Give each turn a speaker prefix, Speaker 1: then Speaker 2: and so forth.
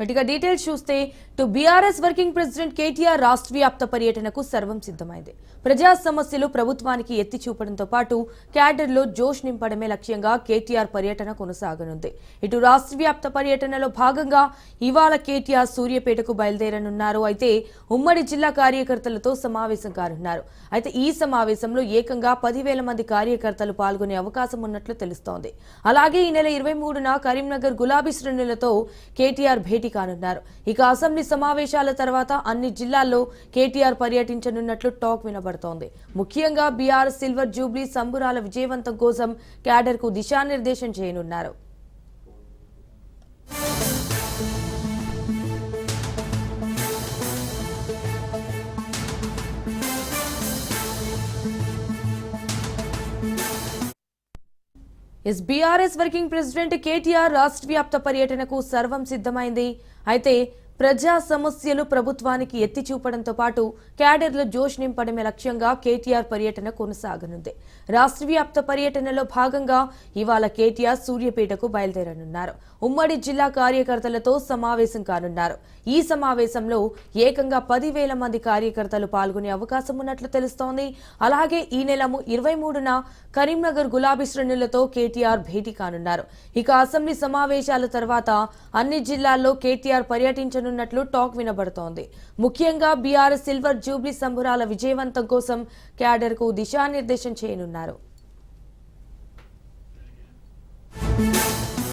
Speaker 1: గట్టిగా డీటెయిల్స్ చూస్తే BRS working president KTR రాష్ట్ర వ్యాప్త పర్యటనకు సర్వం సిద్ధమైంది. ప్రజా సమస్యలు ప్రభుత్వానికి ఎత్తి చూపడంతో పాటు క్యాడర్లో జోష్ నింపడమే లక్ష్యంగా కేటీఆర్ పర్యటన కొనసాగనుంది. ఇటు రాష్ట్ర వ్యాప్త పర్యటనలో భాగంగా ఇవాళ కేటీఆర్ సూర్యాపేటకు బయలుదేరనున్నారు. అయితే ఉమ్మడి జిల్లా కార్యకర్తలతో సమావేశం కానున్నారు. అయితే ఈ సమావేశంలో ఏకంగా 10,000 మంది కార్యకర్తలు పాల్గొనే అవకాశం ఉన్నట్లు తెలుస్తోంది. అలాగే ఈ నెల 23న కరీంనగర్ గులాబీ శ్రేణులతో కేటీఆర్ భేటీ కానున్నారు. ఇక అసెంబ్లీ సమావేశాల తర్వాత అన్ని జిల్లాల్లో కేటీఆర్ పర్యటించనున్నట్లు టాక్ వినబడుతోంది. ముఖ్యంగా బీఆర్ఎస్ సిల్వర్ జూబ్లీ సంబురాల విజయవంతం కోసం క్యాడర్ కు దిశానిర్దేశం చేయనున్నారు. బీఆర్ఎస్ వర్కింగ్ ప్రెసిడెంట్ కేటీఆర్ రాష్ట్ర వ్యాప్త పర్యటనకు సర్వం సిద్ధమైంది. అయితే ప్రజా సమస్యలు ప్రభుత్వానికి ఎత్తి చూపడంతో పాటు క్యాడర్లో జోష్ నింపడమే లక్ష్యంగా కేటీఆర్ పర్యటన కొనసాగనుంది. రాష్ట్ర వ్యాప్త పర్యటనలో భాగంగా ఇవాళ కేటీఆర్ సూర్యాపేటకు బయలుదేరనున్నారు. ఉమ్మడి జిల్లా కార్యకర్తలతో సమావేశం కానున్నారు. ఈ సమావేశంలో ఏకంగా 10,000 మంది కార్యకర్తలు పాల్గొనే అవకాశం ఉన్నట్లు తెలుస్తోంది. అలాగే ఈ నెల 23న కరీంనగర్ గులాబీ శ్రేణులతో కేటీఆర్ భేటీ కానున్నారు. ఇక అసెంబ్లీ సమావేశాల తర్వాత అన్ని జిల్లాల్లో కేటీఆర్ పర్యటించనున్నట్లు టాక్ వినబడుతోంది. ముఖ్యంగా బీఆర్ఎస్ సిల్వర్ జూబ్లీ సంబురాల విజయవంతం కోసం క్యాడర్ కు దిశానిర్దేశం చేయనున్నారు.